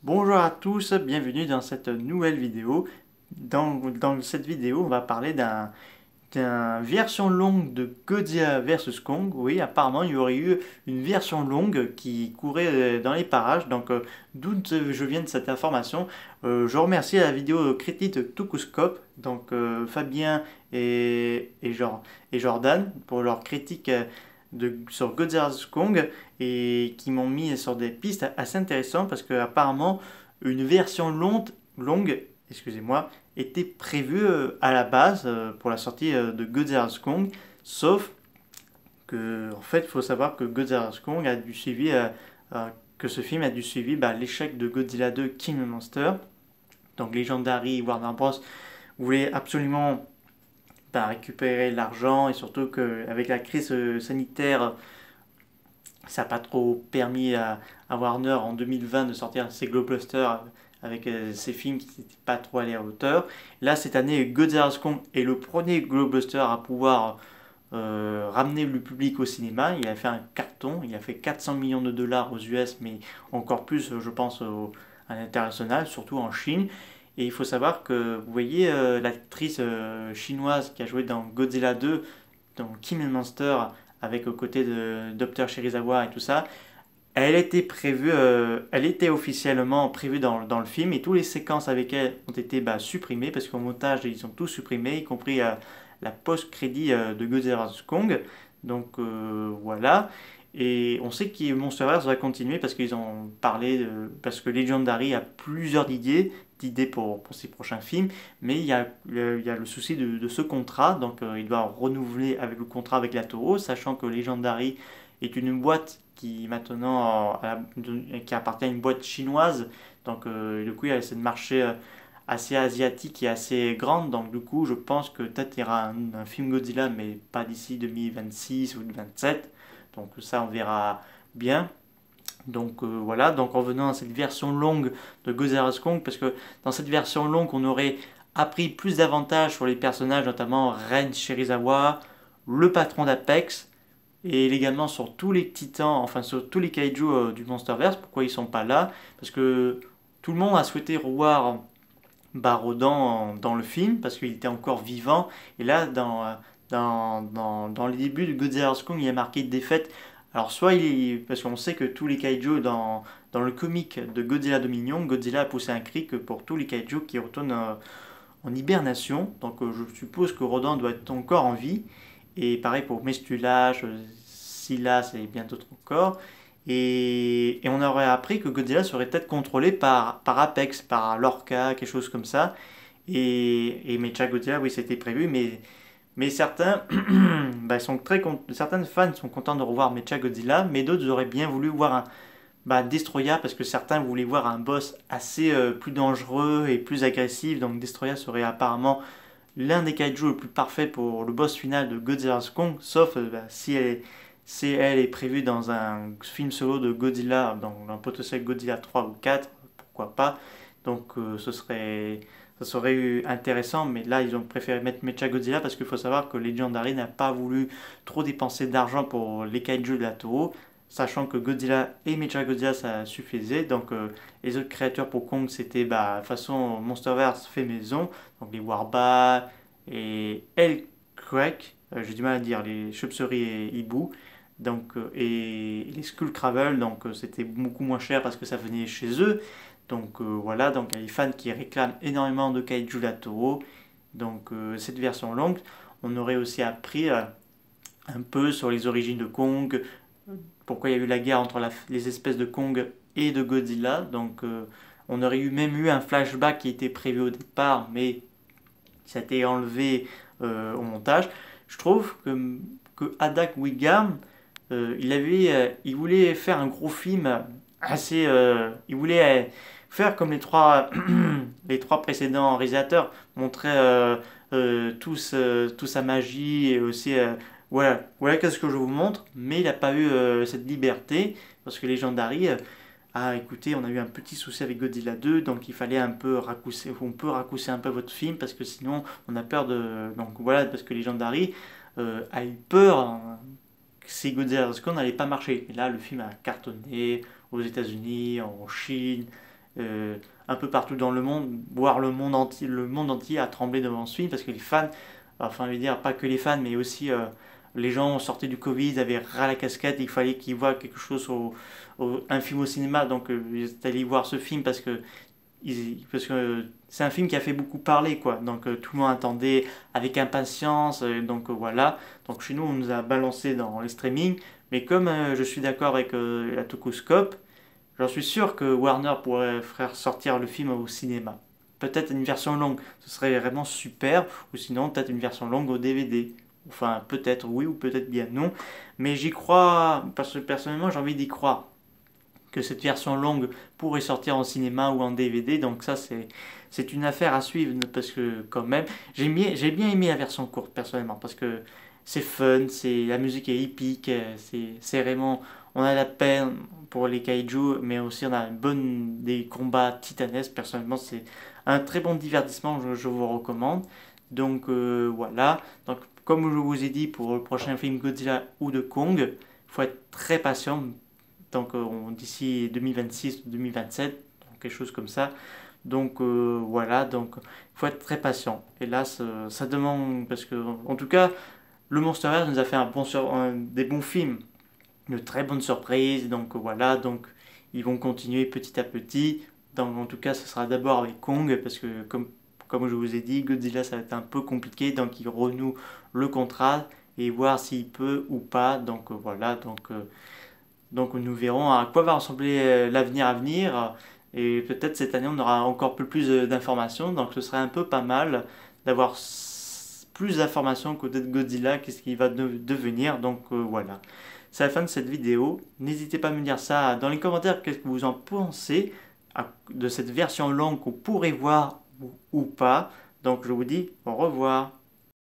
Bonjour à tous, bienvenue dans cette nouvelle vidéo. Dans cette vidéo, on va parler d'un version longue de Godzilla vs Kong. Oui, apparemment, il y aurait eu une version longue qui courait dans les parages. D'où je viens de cette information. Je remercie la vidéo critique de Tokuscope, Fabien et Jordan, pour leur critique sur Godzilla vs Kong et qui m'ont mis sur des pistes assez intéressantes parce que apparemment une version longue, excusez-moi, était prévue à la base pour la sortie de Godzilla vs Kong, sauf que en fait il faut savoir que Godzilla vs Kong a dû suivi que ce film a dû suivre l'échec de Godzilla 2 King of Monsters. Donc Legendary Warner Bros voulait absolument récupérer l'argent et surtout qu'avec la crise sanitaire ça n'a pas trop permis à Warner en 2020 de sortir ses blockbusters avec ses films qui n'étaient pas trop allés à hauteur. Là, cette année, Godzilla vs Kong est le premier blockbuster à pouvoir ramener le public au cinéma. Il a fait un carton, il a fait 400 millions de dollars aux US, mais encore plus, je pense, à l'international, surtout en Chine. Et il faut savoir que, vous voyez, l'actrice chinoise qui a joué dans Godzilla 2, dans King of Monsters, avec aux côtés de Dr. Shirizawa et tout ça, elle était officiellement prévue dans le film et toutes les séquences avec elle ont été supprimées parce qu'au montage ils ont tout supprimé, y compris la post-crédit de Godzilla vs Kong. Voilà. Et on sait que Monsterverse va continuer parce qu'ils ont parlé, parce que Legendary a plusieurs d'idées pour ses prochains films, mais il y a le souci de ce contrat, il doit renouveler avec le contrat avec la Toho, sachant que Legendary est une boîte qui maintenant qui appartient à une boîte chinoise, du coup il y a cette marché assez asiatique et assez grande, donc du coup je pense que peut-être il y aura un film Godzilla, mais pas d'ici 2026 ou 2027, donc ça on verra bien. Voilà, donc revenons à cette version longue de Godzilla vs Kong, parce que dans cette version longue, on aurait appris plus d'avantages sur les personnages, notamment Ren Shirizawa, le patron d'Apex, et également sur tous les titans, enfin sur tous les kaiju du Monsterverse. Pourquoi ils sont pas là? Parce que tout le monde a souhaité revoir Rodan dans le film, parce qu'il était encore vivant, et là, dans les débuts de Godzilla vs Kong, il y a marqué défaite. Alors soit il est, parce qu'on sait que tous les kaiju dans le comic de Godzilla Dominion, Godzilla a poussé un cri que pour tous les kaiju qui retournent en hibernation. Je suppose que Rodan doit être encore en vie. Et pareil pour Mestulage, Silas et bien d'autres encore. Et on aurait appris que Godzilla serait peut-être contrôlé par Apex, par Lorca, quelque chose comme ça. Et Mecha Godzilla, oui, c'était prévu, mais certains, certains fans sont contents de revoir Mecha Godzilla, mais d'autres auraient bien voulu voir un Destroya, parce que certains voulaient voir un boss assez plus dangereux et plus agressif. Donc Destroya serait apparemment l'un des kaiju le plus parfait pour le boss final de Godzilla vs Kong, sauf si elle est prévue dans un film solo de Godzilla, dans un potentiel Godzilla 3 ou 4, pourquoi pas. Ça serait eu intéressant, mais là ils ont préféré mettre Mecha Godzilla parce qu'il faut savoir que Legendary n'a pas voulu trop dépenser d'argent pour les kaiju de la Toho, sachant que Godzilla et Mecha Godzilla ça suffisait. Les autres créateurs pour Kong c'était façon Monsterverse fait maison, donc les Warba et Hellquake, j'ai du mal à dire, les Chauves-souris et Hibou, et les Skullcravel, c'était beaucoup moins cher parce que ça venait chez eux. Voilà, donc il y a les fans qui réclament énormément de Kaiju Latoro. Cette version longue, on aurait aussi appris un peu sur les origines de Kong, pourquoi il y a eu la guerre entre les espèces de Kong et de Godzilla. On aurait même eu un flashback qui était prévu au départ, mais ça a été enlevé au montage. Je trouve que Hadak Wigam, il voulait faire un gros film assez. Il voulait faire comme les trois précédents réalisateurs, montrer toute sa magie et aussi. Voilà qu'est-ce que je vous montre, mais il n'a pas eu cette liberté parce que Legendary écoutez, on a eu un petit souci avec Godzilla 2, donc il fallait un peu raccourcir, on peut raccourcir un peu votre film parce que sinon on a peur de. Donc voilà, parce que Legendary a eu peur que ces Godzilla vs Kong n'allait pas marcher. Et là, le film a cartonné aux États-Unis, en Chine, un peu partout dans le monde, voire le monde entier a tremblé devant ce film parce que les fans, enfin je veux dire pas que les fans, mais aussi les gens sortaient du Covid, ils avaient ras la casquette, il fallait qu'ils voient quelque chose, un film au cinéma, donc ils étaient allés voir ce film parce que c'est un film qui a fait beaucoup parler, quoi. Donc tout le monde attendait avec impatience. Donc voilà. Donc chez nous, on nous a balancé dans les streamings. Mais comme je suis d'accord avec la Tocoscope, j'en suis sûr que Warner pourrait faire sortir le film au cinéma. Peut-être une version longue, ce serait vraiment super. Ou sinon, peut-être une version longue au DVD. Enfin, peut-être oui ou peut-être bien non. Mais j'y crois, parce que personnellement, j'ai envie d'y croire que cette version longue pourrait sortir en cinéma ou en DVD. Donc ça, c'est une affaire à suivre parce que quand même, j'ai bien aimé la version courte personnellement parce que c'est fun, la musique est épique, c'est vraiment, on a la peine pour les kaiju, mais aussi on a des combats titanesques. Personnellement, c'est un très bon divertissement, je vous recommande. Donc voilà. Donc comme je vous ai dit pour le prochain film Godzilla ou de Kong, il faut être très patient. Donc d'ici 2026 ou 2027, quelque chose comme ça. Donc voilà, donc il faut être très patient. Et là, ça demande, parce que en tout cas, le Monsterverse nous a fait des bons films, de très bonnes surprises. Donc voilà, donc ils vont continuer petit à petit. Donc en tout cas, ce sera d'abord avec Kong, parce que comme je vous ai dit, Godzilla, ça va être un peu compliqué. Donc il renoue le contrat et voir s'il peut ou pas. Donc voilà, donc nous verrons à quoi va ressembler l'avenir à venir. Et peut-être cette année on aura encore plus d'informations. Donc ce serait un peu pas mal d'avoir plus d'informations côté de Godzilla, qu'est-ce qu'il va devenir. Donc voilà. C'est la fin de cette vidéo. N'hésitez pas à me dire ça dans les commentaires, qu'est-ce que vous en pensez de cette version longue qu'on pourrait voir ou pas. Donc je vous dis au revoir.